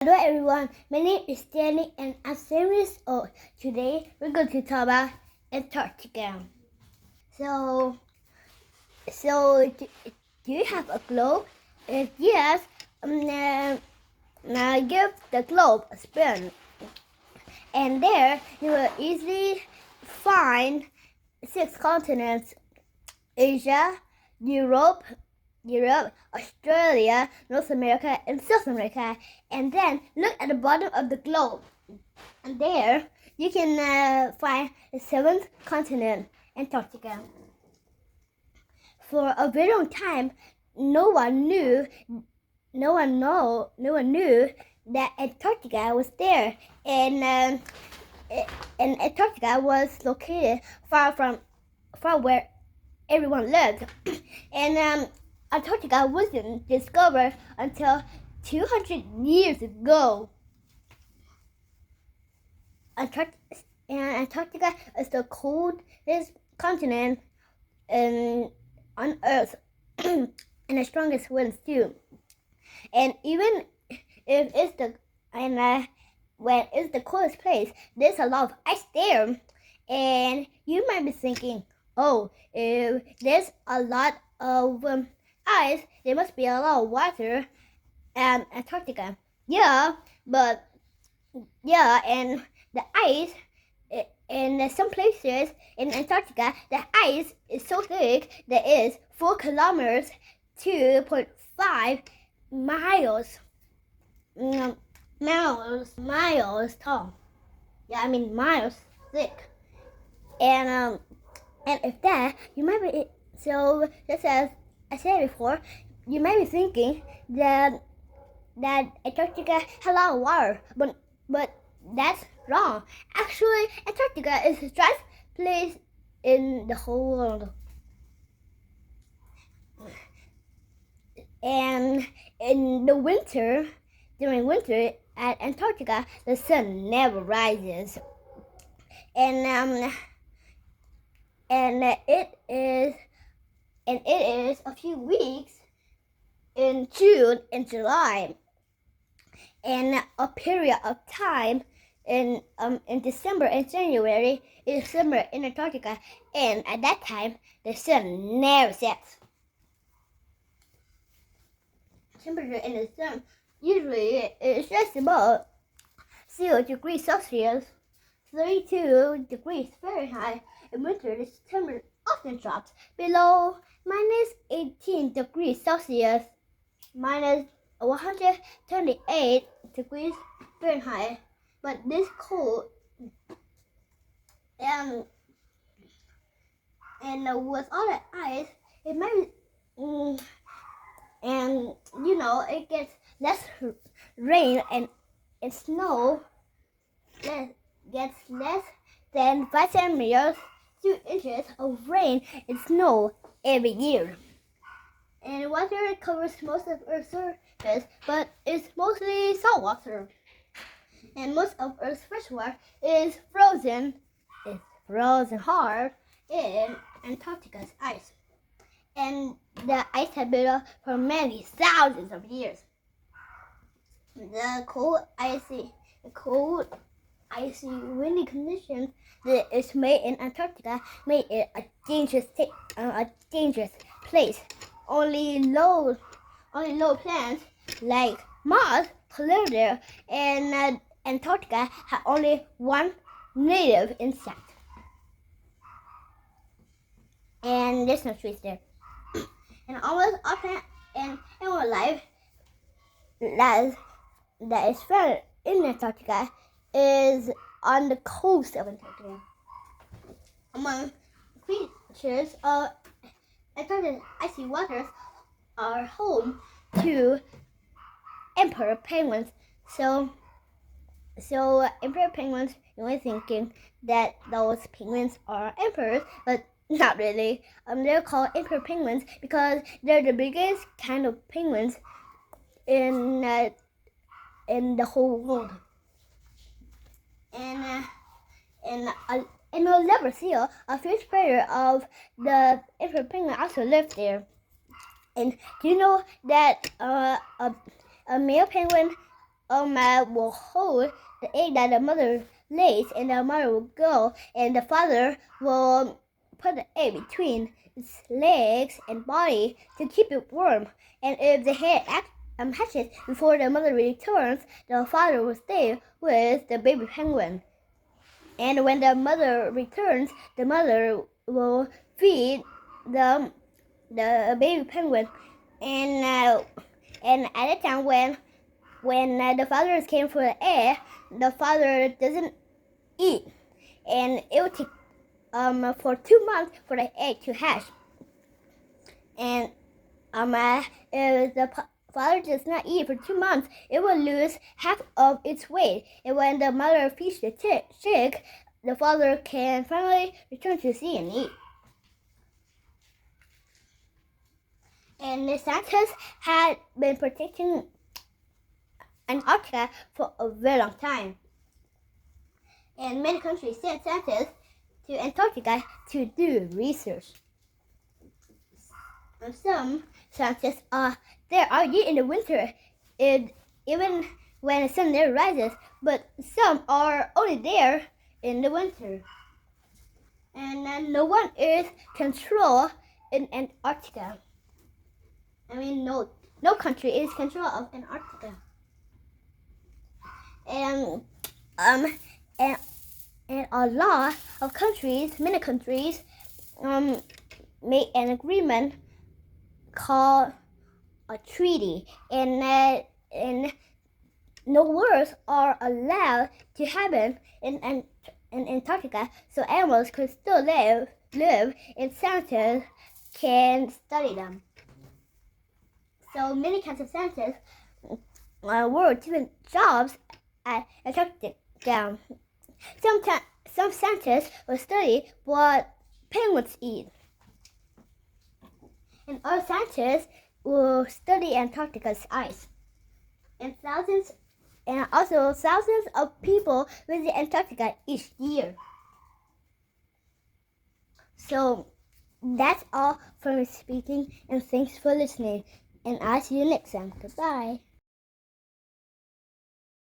Hello everyone, my name is Danny and I'm 7 years old. Today we're going to talk about Antarctica. So do you have a globe? If yes, now give the globe a spin. And there you will easily find 6 continents: Asia, Europe, Australia, North America, and South America. And then look at the bottom of the globe. And there you can find the 7th continent, Antarctica. For a very long time, no one knew that Antarctica was there. And Antarctica was located far where everyone lived. And Antarctica wasn't discovered until 200 years ago. Antarctica is the coldest continent on Earth, and the strongest winds too. And even if when it's the coldest place, there's a lot of ice there. And you might be thinking, oh, if there's a lot of ice, there must be a lot of water at Antarctica. And the ice in some places in Antarctica, the ice is so thick that it is 4 kilometers, 2.5 miles, miles tall. Miles thick. And if that, you might be, so just as I said before, you might be thinking that Antarctica has a lot of water, but that's wrong. Actually, Antarctica is the driest place in the whole world. And during winter at Antarctica, the sun never rises. And it is a few weeks in June and July, and a period of time in December and January is summer in Antarctica, and at that time the sun never sets. Temperature in the sun usually is just about 0 degrees Celsius, 32 degrees Fahrenheit. In winter, the temperature often drops below minus 18 degrees Celsius, minus 128 degrees Fahrenheit. But this cold and with all that ice, it might be, it gets less rain and snow gets less than 5 centimeters, 2 inches of rain and snow every year. And water covers most of Earth's surface, but it's mostly salt water. And most of Earth's freshwater is frozen. It's frozen hard in Antarctica's ice. And the ice has been up for many thousands of years. The cold, icy, windy conditions that is made in Antarctica made it a dangerous place. Only low plants like moss live there, and Antarctica has only one native insect, and there's no trees there. And almost all plant and animal life that is found in Antarctica is on the coast of Antarctica. Among creatures of Antarctica's icy waters are home to emperor penguins. So emperor penguins, you might be thinking that those penguins are emperors, but not really. They're called emperor penguins because they're the biggest kind of penguins in the whole world. And a leopard seal, a fierce predator of the emperor penguin, also lives there. And do you know that a male penguin will hold the egg that the mother lays, and the mother will go, and the father will put the egg between its legs and body to keep it warm. And if the head hatches before the mother returns, the father will stay with the baby penguin. And when the mother returns, the mother will feed the baby penguin. And at that time when the father came for the egg, the father doesn't eat, and it will take for 2 months for the egg to hatch. And if the father does not eat for 2 months, it will lose half of its weight. And when the mother feeds the chick, the father can finally return to sea and eat. And the scientists had been protecting Antarctica for a very long time. And many countries sent scientists to Antarctica to do research. And some scientists are there all year in the winter, even when the sun never rises, but some are only there in the winter. And no one is control in Antarctica. I mean, no country is control of Antarctica. And a lot of countries, many countries, make an agreement called a treaty, and no wars are allowed to happen in Antarctica, so animals could still live, and scientists can study them. So many kinds of scientists were given jobs at Antarctica. Some scientists will study what penguins eat, and other scientists will study Antarctica's ice. And thousands of people visit Antarctica each year. So that's all for me speaking, and thanks for listening. And I'll see you next time. Goodbye.